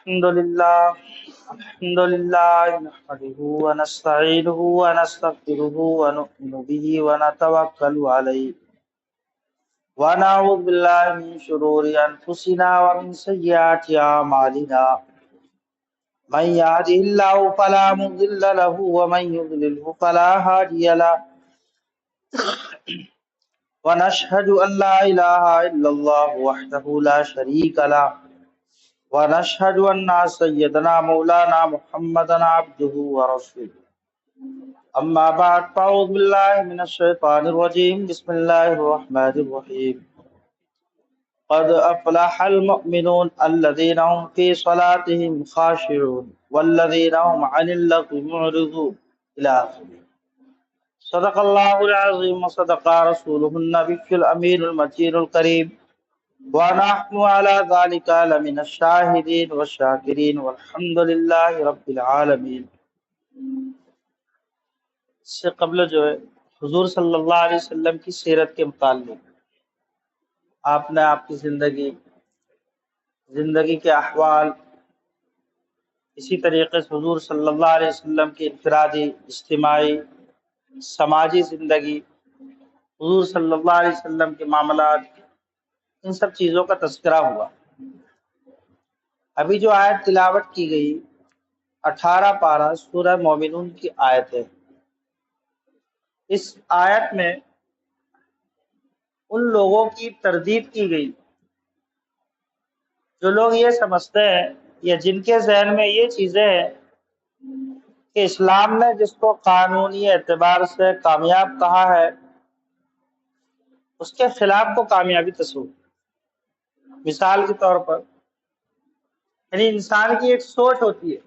الحمد لله نحمده ونستعينه ونستغفره ونؤمن به ونتوكل عليه ونعوذ بالله من شرور أنفسنا ومن سيئات أعمالنا من يهده الله فلا مضل له ومن يضلله فلا هادي له ونشهد أن لا إله إلا الله وحده لا شريك له ونشهد أن سيدنا مولانا محمدا عبده ورسوله أما بعد فأعوذ بالله من الشيطان الرجيم بسم الله الرحمن الرحيم قد أفلح المؤمنون الذين هم في صلاتهم خاشعون والذين هم عن اللغو معرضون إلى آخره. صدق الله العظيم وصدق رسوله النبي الأمين المتين الكريم ونحن على ذلك لمن الشاهدين والشاكرين والحمد لله رب العالمين. اس سے قبل جو ہے حضور صلی اللہ علیہ وسلم کی سیرت کے متعلق آپ نے آپ کی زندگی کے احوال، اسی طریقے سے حضور صلی اللہ علیہ وسلم کی انفرادی، اجتماعی، سماجی زندگی، حضور صلی اللہ علیہ وسلم کے معاملات، ان سب چیزوں کا تذکرہ ہوا. ابھی جو آیت تلاوت کی گئی 18 پارہ سورہ مومنون کی آیت ہے. اس آیت میں ان لوگوں کی تردید کی گئی جو لوگ یہ سمجھتے ہیں یا جن کے ذہن میں یہ چیزیں ہیں کہ اسلام نے جس کو قانونی اعتبار سے کامیاب کہا ہے اس کے خلاف کو کامیابی تصور. مثال کے طور پر یعنی انسان کی ایک سوچ ہوتی ہے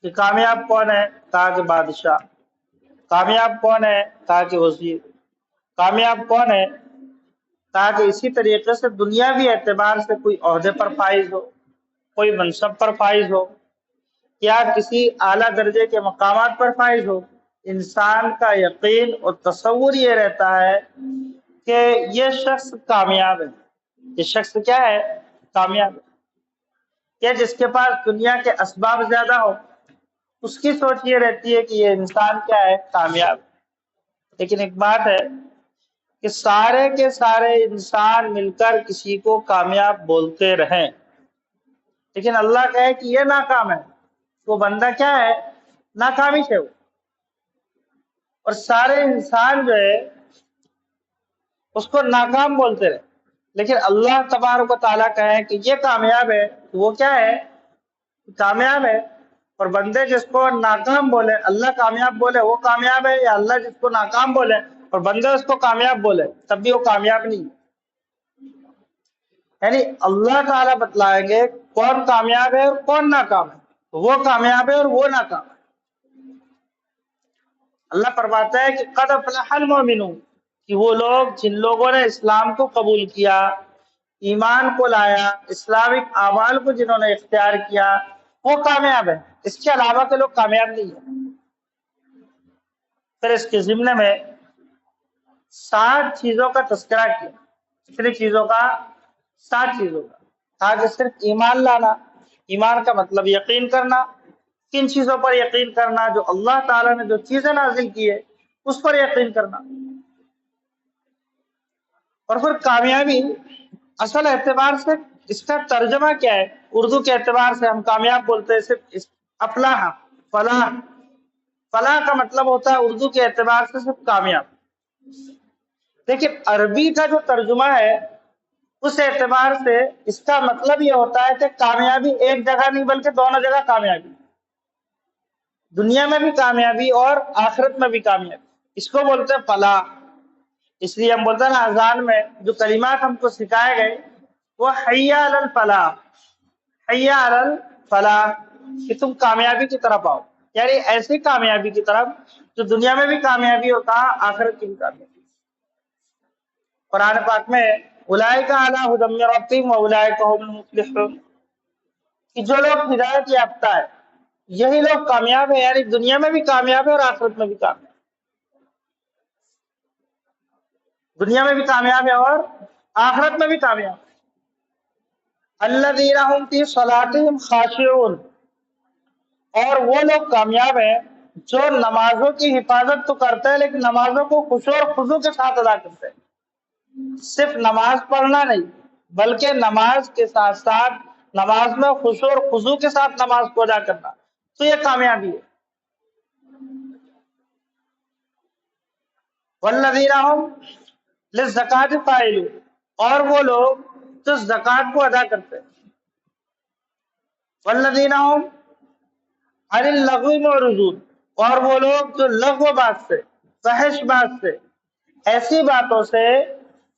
کہ کامیاب کون ہے؟ کہا کہ بادشاہ. کامیاب کون ہے؟ کہا کہ وزیر. کامیاب کون ہے؟ کہا کہ اسی طریقے سے دنیاوی اعتبار سے کوئی عہدے پر فائز ہو، کوئی منصب پر فائز ہو یا کسی اعلیٰ درجے کے مقامات پر فائز ہو. انسان کا یقین اور تصور یہ رہتا ہے کہ یہ شخص کامیاب ہے. یہ شخص کیا ہے؟ کامیاب ہے. کہ جس کے پاس دنیا کے اسباب زیادہ ہو اس کی سوچ یہ رہتی ہے کہ یہ انسان کیا ہے؟ کامیاب. لیکن ایک بات ہے کہ سارے کے سارے انسان مل کر کسی کو کامیاب بولتے رہیں لیکن اللہ کہے کہ یہ ناکام ہے، وہ بندہ کیا ہے؟ ناکامی سے ہو. اور سارے انسان جو ہے اس کو ناکام بولتے رہے لیکن اللہ تبارک و تعالیٰ کہے کہ یہ کامیاب ہے، تو وہ کیا ہے؟ کامیاب ہے. اور بندے جس کو ناکام بولے، اللہ کامیاب بولے وہ کامیاب ہے، یا اللہ جس کو ناکام بولے اور بندے اس کو کامیاب بولے تب بھی وہ کامیاب نہیں. یعنی اللہ تعالیٰ بتلائیں گے کون کامیاب ہے اور کون ناکام ہے. وہ کامیاب ہے اور وہ ناکام ہے. اللہ فرماتا ہے کہ قد افلح المؤمنون، کہ وہ لوگ جن لوگوں نے اسلام کو قبول کیا، ایمان کو لایا، اسلامک اعمال کو جنہوں نے اختیار کیا وہ کامیاب ہے. اس کے علاوہ کے لوگ کامیاب نہیں ہیں. پھر اس کے ضمن میں 7 چیزوں کا تذکرہ کیا. کتنی چیزوں کا؟ 7 چیزوں کا. کہا کہ صرف ایمان لانا. ایمان کا مطلب یقین کرنا. کن چیزوں پر یقین کرنا؟ جو اللہ تعالیٰ نے جو چیزیں نازل کی ہے اس پر یقین کرنا. اور پھر کامیابی اصل اعتبار سے اس کا ترجمہ کیا ہے؟ اردو کے اعتبار سے ہم کامیاب بولتے ہیں صرف افلاح، فلاح. فلاح کا مطلب ہوتا ہے اردو کے اعتبار سے صرف کامیاب. لیکن عربی کا جو ترجمہ ہے اس اعتبار سے اس کا مطلب یہ ہوتا ہے کہ کامیابی ایک جگہ نہیں بلکہ دونوں جگہ کامیابی. دنیا میں بھی کامیابی اور آخرت میں بھی کامیابی. اس کو بولتے ہیں فلاح. اس لیے ہم بولتے ہیں نا اذان میں جو کلمات ہم کو سکھائے گئے وہ حی علی الفلاح، حی علی الفلاح، کہ تم کامیابی کی طرف آؤ. یعنی ایسی کامیابی کی طرف جو دنیا میں بھی کامیابی ہوتا ہے، آخرت کی بھی کامیابی. قرآن پاک میں اولئک علی ھدی من ربہم واولئک ھم المفلحون، کہ جو لوگ ہدایت یافتہ ہے یہی لوگ کامیاب ہیں. یعنی دنیا میں بھی کامیاب ہے اور آخرت میں بھی کامیاب. دنیا میں بھی کامیاب ہے اور آخرت میں بھی کامیاب. الذین هم فی صلاتهم خاشعون، اور وہ لوگ کامیاب ہیں جو نمازوں کی حفاظت تو کرتے ہیں لیکن نمازوں کو خشوع اور خضوع کے ساتھ ادا کرتے ہیں۔ صرف نماز پڑھنا نہیں بلکہ نماز کے ساتھ ساتھ نماز میں خشوع اور خضوع کے ساتھ نماز کو ادا کرنا، تو یہ کامیابی ہے۔ والذین هم للزکاۃ فاعلون، اور وہ لوگ جو زکوٰۃ کو ادا کرتے ہیں۔ والذین هم عن اللغو معرضون، اور وہ لوگ جو لغو بات سے، فحش بات سے، ایسی باتوں سے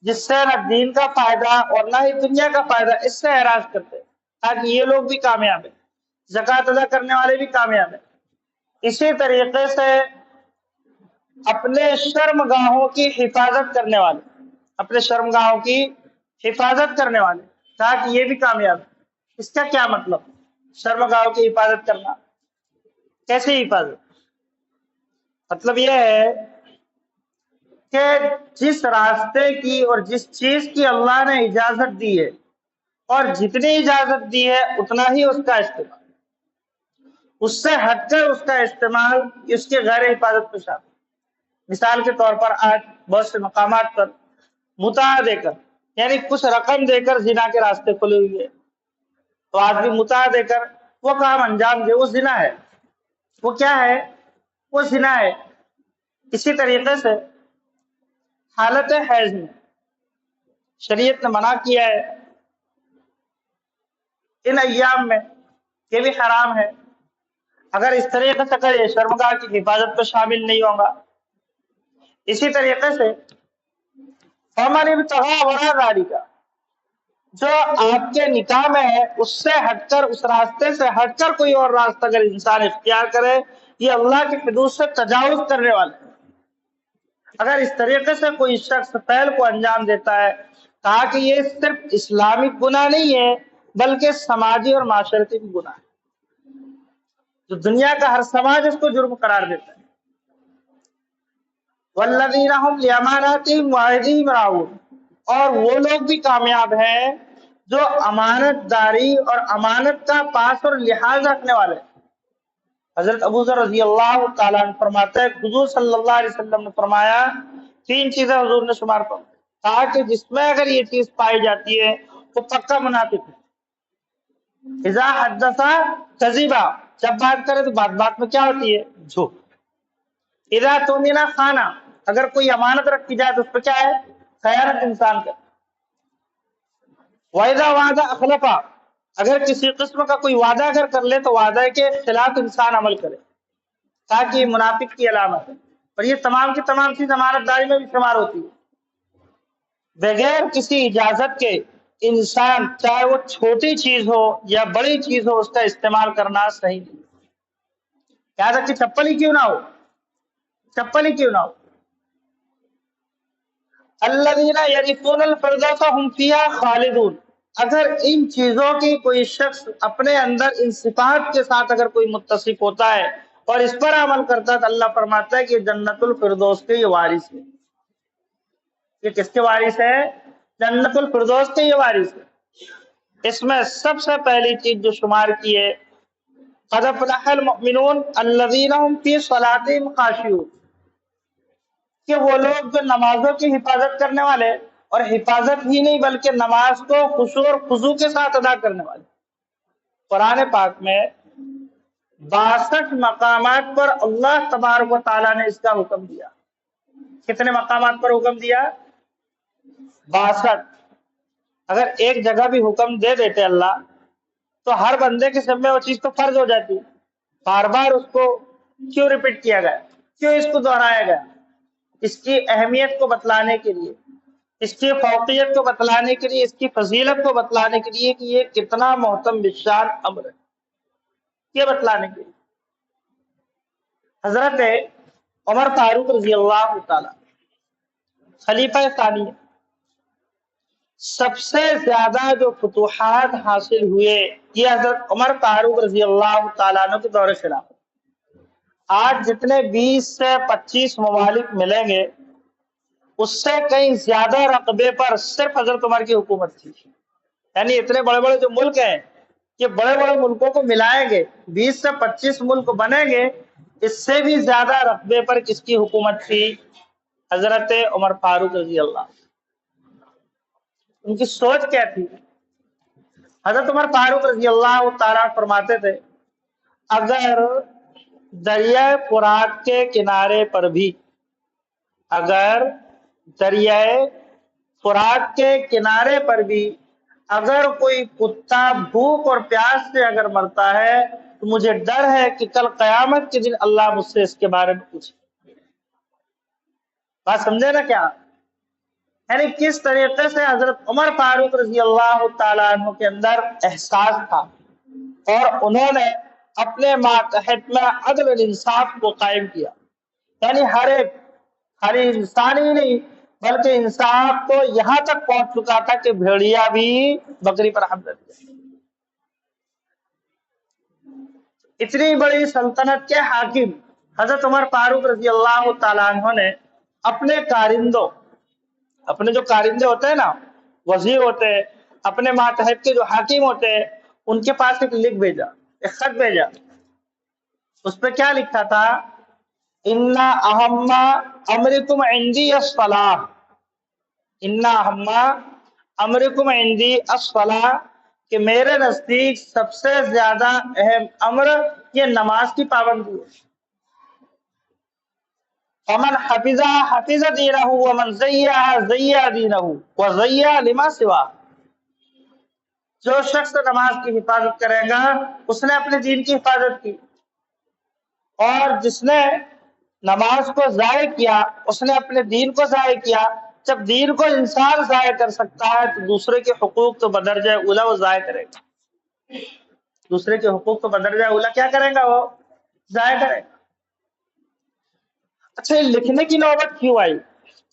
جس سے نہ دین کا فائدہ اور نہ ہی دنیا کا فائدہ، اس سے اعراض کرتے ہیں، تاکہ یہ لوگ بھی کامیاب ہیں، زکوٰۃ ادا کرنے والے بھی کامیاب ہیں۔ اسی طریقے سے اپنے شرمگاہوں کی حفاظت کرنے والے، اپنے شرمگاہوں کی حفاظت کرنے والے، تاکہ یہ بھی کامیاب ہے۔ اس کا کیا مطلب؟ شرمگاہوں کی حفاظت کرنا کیسی حفاظت؟ مطلب یہ ہے کہ جس راستے کی اور جس چیز کی اللہ نے اجازت دی ہے اور جتنی اجازت دی ہے اتنا ہی اس کا استعمال، اس سے ہٹ کر اس کا استعمال اس کے غیر حفاظت پہ شامل۔ مثال کے طور پر آج بہت سے مقامات پر متاع دے کر، یعنی کچھ رقم دے کر زنا کے راستے کھلے ہوئے، تو آدمی متاع دے کر وہ کام انجام دے، وہ زنا ہے۔ وہ کیا ہے؟ وہ زنا ہے۔ اسی طریقے سے حالت حیض میں شریعت نے منع کیا ہے ان ایام میں، یہ بھی حرام ہے۔ اگر اس طریقے سے کرے شرمگاہ کی حفاظت تو شامل نہیں ہوگا۔ اسی طریقے سے فمن ابتغى وراء ذلك، جو آپ کے نکاح میں ہے اس سے ہٹ کر، اس راستے سے ہٹ کر کوئی اور راستہ اگر انسان اختیار کرے، یہ اللہ کی حدود سے تجاوز کرنے والا ہے۔ اگر اس طریقے سے کوئی شخص فعل کو انجام دیتا ہے، کہا کہ یہ صرف اسلامی گناہ نہیں ہے بلکہ سماجی اور معاشرتی بھی گناہ ہے، جو دنیا کا ہر سماج اس کو جرم قرار دیتا ہے۔ والذین هم لاماناتهم وعہدہم راعون، اور وہ لوگ بھی کامیاب ہیں جو امانت داری اور امانت کا پاس اور لحاظ رکھنے والے ہیں۔ حضرت ابو ذر رضی اللہ تعالیٰ عنہ فرماتے ہیں، حضور صلی اللہ علیہ وسلم نے فرمایا، تین چیزیں حضور نے شمار فرمائی، کہا کہ جس میں اگر یہ چیز پائی جاتی ہے تو پکا منافق ہے۔ اذا حدث کذبا، جب بات کرے تو بات بات میں کیا ہوتی ہے؟ جھوٹ۔ اذا تؤمن خانا، اگر کوئی امانت رکھی جائے تو اس پہ کیا ہے؟ خیانت انسان کا۔ وَإِذَا وَعَدَ أَخْلَفَ، اگر کسی قسم کا کوئی وعدہ اگر کر لے تو وعدے کے خلاف انسان عمل کرے، تاکہ یہ منافق کی علامت ہے۔ اور یہ تمام کی تمام چیز امانت داری میں بھی شمار ہوتی ہے۔ بغیر کسی اجازت کے انسان، چاہے وہ چھوٹی چیز ہو یا بڑی چیز ہو، اس کا استعمال کرنا صحیح نہیں۔ یاد رکھیں، چپل ہی کیوں نہ ہو، چپل ہی کیوں نہ ہو۔ الذین یرثون الفردوس هم فیہا خالدون، اگر ان چیزوں کی کوئی شخص اپنے اندر ان صفات کے ساتھ اگر کوئی متصف ہوتا ہے اور اس پر عمل کرتا ہے تو اللہ فرماتا ہے کہ جنت الفردوس کے یہ وارث ہے۔ یہ کس کے وارث ہے؟ جنت الفردوس کے یہ وارث ہے۔ اس میں سب سے پہلی چیز جو شمار کی ہے، قد افلح المؤمنون الذین هم فی صلاتهم خاشعون، کہ وہ لوگ جو نمازوں کی حفاظت کرنے والے، اور حفاظت ہی نہیں بلکہ نماز کو خشوع اور خضوع کے ساتھ ادا کرنے والے۔ قرآن پاک میں 62 مقامات پر اللہ تبارک و تعالیٰ نے اس کا حکم دیا۔ کتنے مقامات پر حکم دیا؟ 62۔ اگر ایک جگہ بھی حکم دے دیتے اللہ تو ہر بندے کے سب میں وہ چیز تو فرض ہو جاتی، بار بار اس کو کیوں ریپیٹ کیا گیا، کیوں اس کو دہرایا گیا؟ اس کی اہمیت کو بتلانے کے لیے، اس کی فوقیت کو بتلانے کے لیے، اس کی فضیلت کو بتلانے کے لیے کہ یہ کتنا محترم بشان امر ہے، یہ بتلانے کے لیے۔ حضرت عمر فاروق رضی اللہ تعالی خلیفہ ثانی، سب سے زیادہ جو فتوحات حاصل ہوئے یہ حضرت عمر فاروق رضی اللہ تعالیٰ عنہ کے دور خلافت۔ آج جتنے 20 سے 25 ممالک ملیں گے اس سے کہیں زیادہ رقبے پر صرف حضرت عمر کی حکومت تھی۔ یعنی اتنے بڑے بڑے جو ملک ہیں یہ بڑے بڑے ملکوں کو ملائیں گے، 20 سے 25 ملک بنیں گے، اس سے بھی زیادہ رقبے پر کس کی حکومت تھی؟ حضرت عمر فاروق رضی اللہ۔ ان کی سوچ کیا تھی؟ حضرت عمر فاروق رضی اللہ تعالیٰ فرماتے تھے اگر دریائے فرات کے کنارے پر بھی، اگر دریائے فرات کے کنارے پر بھی اگر کوئی کتا بھوک اور پیاس سے اگر مرتا ہے تو مجھے ڈر ہے کہ کل قیامت کے دن اللہ مجھ سے اس کے بارے میں پوچھے۔ بات سمجھے نا کیا؟ یعنی کس طریقے سے حضرت عمر فاروق رضی اللہ تعالیٰ عنہ کے اندر احساس تھا اور انہوں نے اپنے ماتحت میں عدل و انصاف کو قائم کیا۔ یعنی ہر ایک خالی انسان ہی نہیں بلکہ انصاف تو یہاں تک پہنچ چکا تھا کہ بھیڑیا بھی بکری پر حملہ کیا۔ اتنی بڑی سلطنت کے حاکم حضرت عمر فاروق رضی اللہ تعالیٰ عنہ نے اپنے کارندوں، اپنے جو کارندے ہوتے ہیں نا، وزیر ہوتے ہیں، اپنے ماتحت کے جو حاکم ہوتے ہیں، ان کے پاس ایک لکھ بھیجا، ایک خط بھیجا۔ اس پہ کیا لکھا تھا؟ اِنَّ أَهَمَّ أَمْرِكُمْ عِنْدِي الصَّلَاةُ، اِنَّ أَهَمَّ أَمْرِكُمْ عِنْدِي الصَّلَاةُ، کہ میرے نزدیک سب سے زیادہ اہم امر یہ نماز کی پابندی ہے۔ فَمَنْ حَفِظَهَا حَفِظَ دِينَهُ وَمَنْ زَيَّعَهَا زَيَّعَ دِينَهُ وَزَيَّعَ لِمَا سِوَاهُ۔ جو شخص نماز کی حفاظت کرے گا اس نے اپنے دین کی حفاظت کی، اور جس نے نماز کو ضائع کیا اس نے اپنے دین کو ضائع کیا۔ جب دین کو انسان ضائع کر سکتا ہے تو دوسرے کے حقوق تو بدرجہ اولا وہ ضائع کرے گا، دوسرے کے حقوق تو بدرجہ اولا کیا کرے گا؟ وہ ضائع کرے گا۔ اچھا، یہ لکھنے کی نوبت کیوں آئی؟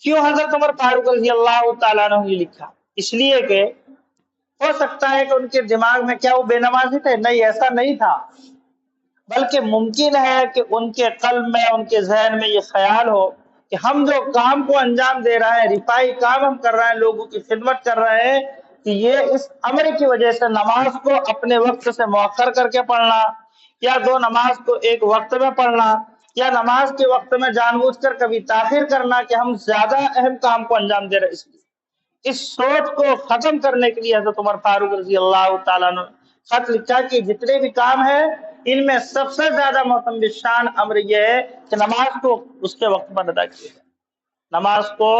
کیوں حضرت عمر فاروق رضی اللہ تعالیٰ عنہ نے لکھا؟ اس لیے کہ ہو سکتا ہے کہ ان کے دماغ میں کیا وہ بے نمازی تھے؟ نہیں، ایسا نہیں تھا، بلکہ ممکن ہے کہ ان کے قلب میں، ان کے ذہن میں یہ خیال ہو کہ ہم جو کام کو انجام دے رہے ہیں، رفائی کام ہم کر رہے ہیں، لوگوں کی خدمت کر رہے ہیں، کہ یہ اس امر کی وجہ سے نماز کو اپنے وقت سے مؤخر کر کے پڑھنا، یا دو نماز کو ایک وقت میں پڑھنا، یا نماز کے وقت میں جان بوجھ کر کبھی تاخیر کرنا، کہ ہم زیادہ اہم کام کو انجام دے رہے ہیں۔ اس لیے اس سوچ کو ختم کرنے کے لیے حضرت عمر فاروق رضی اللہ تعالیٰ نے خط لکھا کہ جتنے بھی کام ہیں ان میں سب سے زیادہ محتم شان امر یہ ہے کہ نماز کو اس کے وقت پر ادا کیا جائے، نماز کو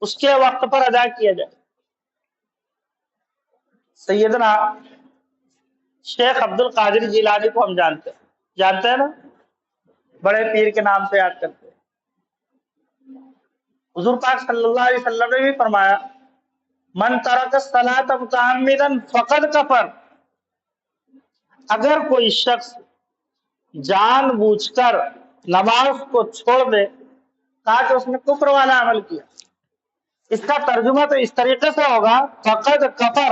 اس کے وقت پر ادا کیا جائے۔ سیدنا شیخ عبد القادر جیلانی کو ہم جانتے ہیں نا، بڑے پیر کے نام سے یاد کرتے ہیں۔ حضور پاک صلی اللہ علیہ وسلم نے بھی فرمایا من ترک الصلاۃ متعمدا فقد کفر، اگر کوئی شخص جان بوجھ کر نماز کو چھوڑ دے، کہا کہ اس نے کفر والا عمل کیا۔ اس کا ترجمہ تو اس طریقے سے ہوگا فقد کفر،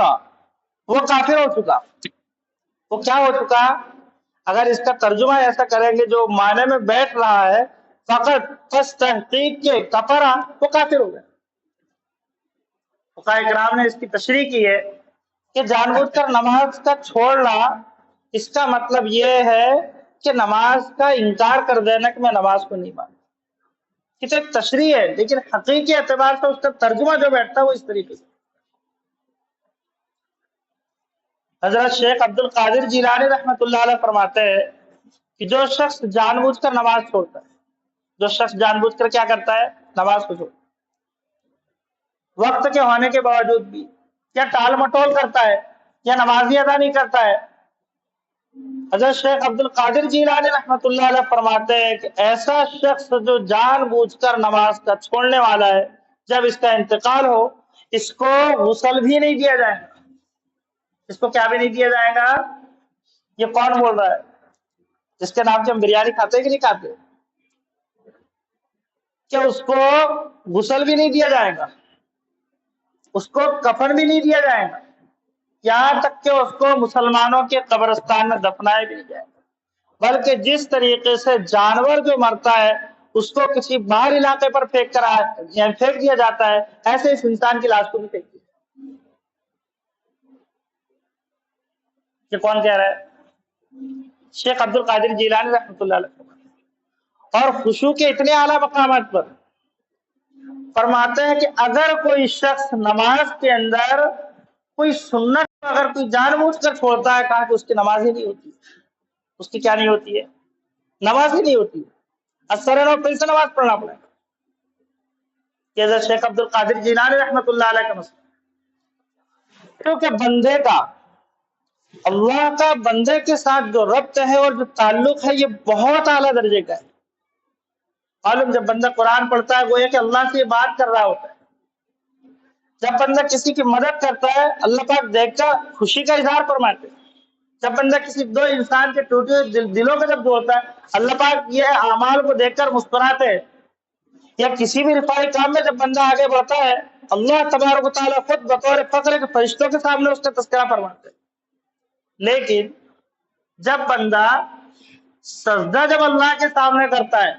وہ کافر ہو چکا، وہ کیا ہو چکا؟ اگر اس کا ترجمہ ایسا کریں گے جو معنی میں بیٹھ رہا ہے، فقط پس تحقیق کے کفر، وہ کافر ہو گئے۔ فقہاء کرام نے اس کی تشریح کی ہے کہ جان بوجھ کر نماز کا چھوڑنا اس کا مطلب یہ ہے کہ نماز کا انکار کر دینا کہ میں نماز کو نہیں مانتا۔ یہ تو ایک تشریح ہے، لیکن حقیقی اعتبار سے اس کا ترجمہ جو بیٹھتا ہے وہ اس طریقے سے۔ حضرت شیخ عبد القادر جیلانی رحمۃ اللہ علیہ فرماتے ہیں کہ جو شخص جان بوجھ کر نماز چھوڑتا ہے، جو شخص جان بوجھ کر کیا کرتا ہے؟ نماز کو چھوڑتا ہے، وقت کے ہونے کے باوجود بھی، یا ٹال مٹول کرتا ہے، یا نمازی ادا نہیں کرتا ہے، حضرت شیخ عبد القادر جیلانی رحمۃ اللہ علیہ فرماتے ہیں کہ ایسا شخص جو جان بوجھ کر نماز کا چھوڑنے والا ہے، جب اس کا انتقال ہو اس کو غسل بھی نہیں دیا جائے گا۔ اس کو کیا بھی نہیں دیا جائے گا؟ یہ کون بول رہا ہے؟ جس کے نام سے ہم بریانی کھاتے کہ نہیں کھاتے، کہ اس کو غسل بھی نہیں دیا جائے گا، اس کو کفن بھی نہیں دیا جائے گا، یہاں تک کہ اس کو مسلمانوں کے قبرستان میں دفنایا بھی نہیں جائے گا، بلکہ جس طریقے سے جانور جو مرتا ہے اس کو کسی باہر علاقے پر پھینک دیا جاتا ہے، ایسے اس انسان کی لاش کو بھی پھینک دیا۔ یہ کون کہہ رہا ہے؟ شیخ عبد القادر جیلانی رحمۃ اللہ علیہ۔ اور خشوع کے اتنے اعلیٰ مقامات پر فرماتے ہیں کہ اگر کوئی شخص نماز کے اندر کوئی سنت اگر کوئی جان بوجھ کر چھوڑتا ہے، کہا کہ اس کی نماز ہی نہیں ہوتی، اس کی کیا نہیں ہوتی ہے؟ نماز ہی نہیں ہوتی، اثر اور پھر سے نماز پڑھنا پڑے گا۔ کہ حضرت شیخ عبد القادر جیلانی رحمۃ اللہ علیہ کا مسئلہ، کیونکہ بندے کا اللہ کا بندے کے ساتھ جو ربط ہے اور جو تعلق ہے یہ بہت اعلیٰ درجے کا ہے۔ معلوم جب بندہ قرآن پڑھتا ہے وہ یہ کہ اللہ سے یہ بات کر رہا ہوتا ہے، جب بندہ کسی کی مدد کرتا ہے اللہ پاک دیکھ کر خوشی کا اظہار فرماتے ہیں، جب بندہ کسی دو انسان کے ٹوٹے ہوئے دلوں کا جب ہوتا ہے اللہ پاک یہ اعمال کو دیکھ کر مسکراتے ہیں، یا کسی بھی رفائی کام میں جب بندہ آگے بڑھتا ہے اللہ تبارک و تعالیٰ خود بطور فخر کے فرشتوں کے سامنے اس کا تذکرہ فرماتے ہیں۔ لیکن جب بندہ سجدہ جب اللہ کے سامنے کرتا ہے،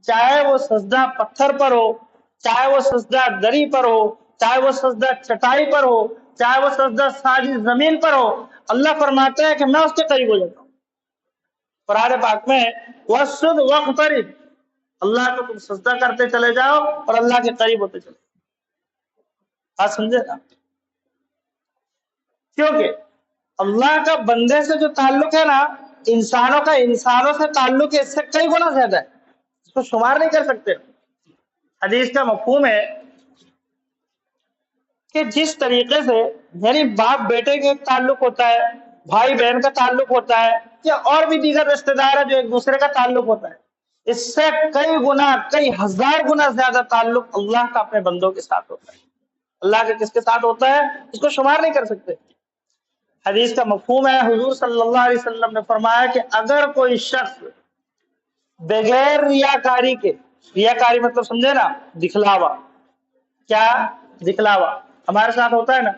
چاہے وہ سجدہ پتھر پر ہو، چاہے وہ سجدہ دری پر ہو، چاہے وہ سجدہ چٹائی پر ہو، چاہے وہ سجدہ ساجی زمین پر ہو، اللہ فرماتا ہے کہ میں اس کے قریب ہو جاتا ہوں۔ قرآن پاک میں وَاسْجُدْ وَاقْتَرِب، اللہ کو تم سجدہ کرتے چلے جاؤ اور اللہ کے قریب ہوتے چلے جاؤ۔ بات سمجھے نا؟ کیونکہ اللہ کا بندے سے جو تعلق ہے نا، انسانوں کا انسانوں سے تعلق ہے، اس سے کئی گنا زیادہ ہے، اس کو شمار نہیں کر سکتے۔ حدیث کا مفہوم ہے کہ جس طریقے سے یعنی باپ بیٹے کے ایک تعلق ہوتا ہے، بھائی بہن کا تعلق ہوتا ہے، یا اور بھی دیگر رشتے دار ہیں جو ایک دوسرے کا تعلق ہوتا ہے، اس سے کئی گنا کئی ہزار گنا زیادہ تعلق اللہ کا اپنے بندوں کے ساتھ ہوتا ہے۔ اللہ کا کس کے ساتھ ہوتا ہے اس کو شمار نہیں کر سکتے۔ حدیث کا مفہوم ہے، حضور صلی اللہ علیہ وسلم نے فرمایا کہ اگر کوئی شخص بغیر ریاکاری کے، ریاکاری مطلب سمجھے نا، دکھلاوا، کیا دکھلاوا ہمارے ساتھ ہوتا ہے نا،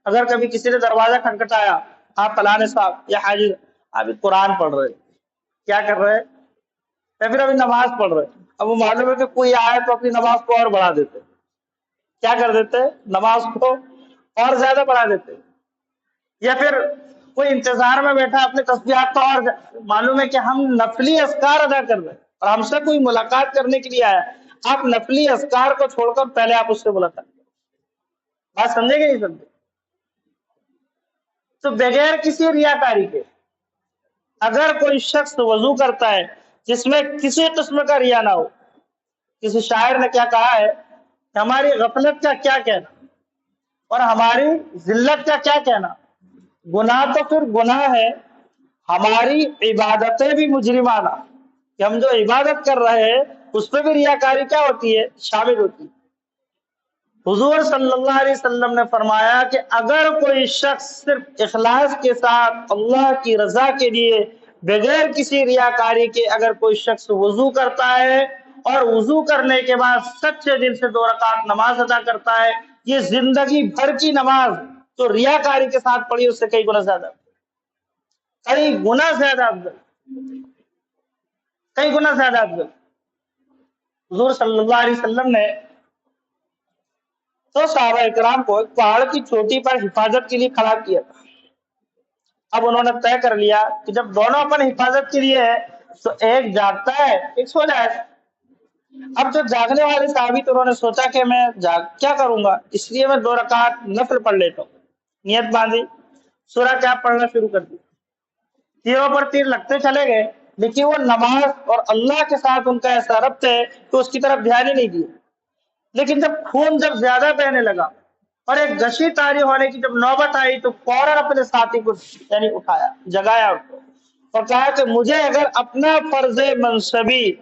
اگر کبھی کسی نے دروازہ کھٹکھٹایا، آپ فلانے صاحب یا حاجی ابھی قرآن پڑھ رہے، کیا کر رہے، یا پھر ابھی نماز پڑھ رہے، اب وہ معلوم ہے کہ کوئی آئے تو اپنی نماز کو اور بڑھا دیتے، کیا کر دیتے، نماز کو اور زیادہ بڑھا دیتے، یا پھر کوئی انتظار میں بیٹھا اپنے تسبیحات کو اور معلوم ہے کہ ہم نفلی اذکار ادا کر رہے ہیں اور ہم سے کوئی ملاقات کرنے کے لیے آیا، آپ نفلی اذکار کو چھوڑ کر پہلے آپ اس سے ملاقات کریں۔ بات سمجھے گا نہیں سمجھے؟ تو بغیر کسی ریاکاری کے اگر کوئی شخص وضو کرتا ہے جس میں کسی قسم کا ریا نہ ہو، کسی شاعر نے کیا کہا ہے کہ ہماری غفلت کا کیا کہنا اور ہماری ذلت کا کیا کہنا، گناہ تو پھر گناہ ہے، ہماری عبادتیں بھی مجرمانہ، کہ ہم جو عبادت کر رہے ہیں اس پہ بھی ریاکاری کیا ہوتی ہے، شامل ہوتی ہے۔ حضور صلی اللہ علیہ وسلم نے فرمایا کہ اگر کوئی شخص صرف اخلاص کے ساتھ اللہ کی رضا کے لیے بغیر کسی ریاکاری کے اگر کوئی شخص وضو کرتا ہے اور وضو کرنے کے بعد سچے دل سے 2 رکعت نماز ادا کرتا ہے، یہ زندگی بھر کی نماز تو ریاکاری کے ساتھ پڑھی اس سے کئی گنا زیادہ، کئی گنا زیادہ افضل، کئی گنا زیادہ افضل۔ حضور صلی اللہ علیہ وسلم نے تو صحابہ اکرام کو ایک پہاڑ کی چوٹی پر حفاظت کے لیے کھڑا کیا تھا۔ اب انہوں نے طے کر لیا کہ جب دونوں اپن حفاظت کے لیے ہے تو ایک جاگتا ہے ایک سو جائے۔ اب جو جاگنے والے صحابی تو انہوں نے سوچا کہ میں کیا کروں گا، اس لیے میں 2 رکعت نفل پڑھ لیتا ہوں، نیت باندھی، سورہ کہف پڑھنا شروع کر دی، تیروں پر تیر لگتے چلے گئے، لیکن وہ نماز اور اللہ کے ساتھ ان کا ایسا ربط ہے کہ اس کی طرف دھیان ہی نہیں دیا۔ لیکن جب خون جب زیادہ بہنے لگا اور ایک غشی طاری ہونے کی جب نوبت آئی تو فوراً اپنے ساتھی کو یعنی اٹھایا، جگایا اس کو اور کہا کہ مجھے اگر اپنا فرض منصبی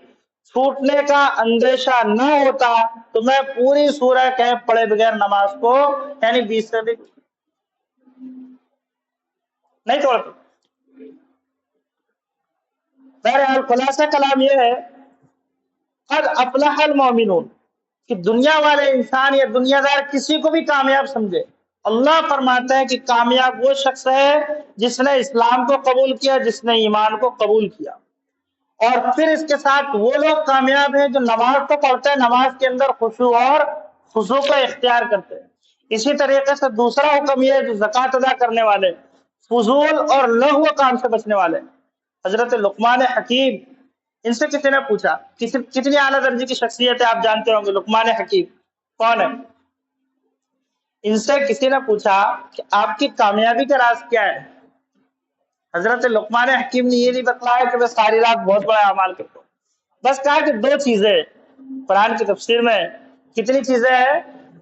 چھوٹنے کا اندیشہ نہ ہوتا تو میں پوری سورہ کہف پڑھے بغیر نماز کو یعنی 20 سے بھی نہیں توڑتا۔ بہرحال خلاصہ کلام یہ ہے، قد افلح المؤمنون، کہ دنیا والے انسان یا دنیا دار کسی کو بھی کامیاب سمجھے، اللہ فرماتا ہے کہ کامیاب وہ شخص ہے جس نے اسلام کو قبول کیا، جس نے ایمان کو قبول کیا، اور پھر اس کے ساتھ وہ لوگ کامیاب ہیں جو نماز تو پڑھتے ہیں، نماز کے اندر خشوع اور خضوع کو اختیار کرتے ہیں۔ اسی طریقے سے دوسرا حکم یہ ہے جو زکوٰۃ ادا کرنے والے فضول اور لغو کام سے بچنے والے ہیں۔ حضرت لقمان حکیم، ان سے کسی نے پوچھا، کتنی اعلیٰ درجے کی شخصیت ہے آپ جانتے ہوں گے، لقمان حکیم کون ہے؟ ان سے کسی نے پوچھا کہ آپ کی کامیابی کا راز کیا ہے؟ حضرت لقمان حکیم نے یہ نہیں بتلایا کہ میں ساری رات بہت بڑا اعمال کرتا ہوں، بس کہا کہ دو چیزیں، قرآن کی تفسیر میں کتنی چیزیں ہیں؟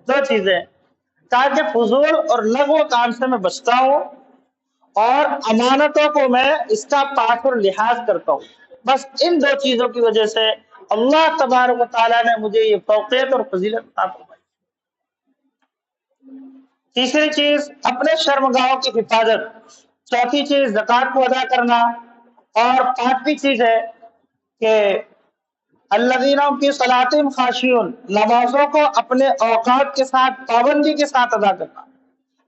دو چیزیں، کہا کہ فضول اور لغو کام سے میں بچتا ہوں اور امانتوں کو میں اس کا پاک اور لحاظ کرتا ہوں۔ بس ان دو چیزوں کی وجہ سے اللہ تبارک و تعالیٰ نے مجھے یہ فوقیت اور فضیلت عطا فرمائی۔ تیسری چیز اپنے شرمگاہوں کی حفاظت، چوتھی چیز زکوٰۃ کو ادا کرنا، اور پانچویں چیز ہے کہ الذین هم فی صلاتہم خاشعون، نمازوں کو اپنے اوقات کے ساتھ پابندی کے ساتھ ادا کرنا۔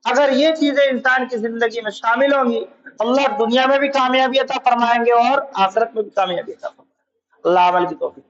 اگر یہ چیزیں انسان کی زندگی میں شامل ہوں گی، اللہ دنیا میں بھی کامیابی عطا فرمائیں گے اور آخرت میں بھی کامیابی عطا فرمائیں گے۔ اللہ عمل کی توفیق۔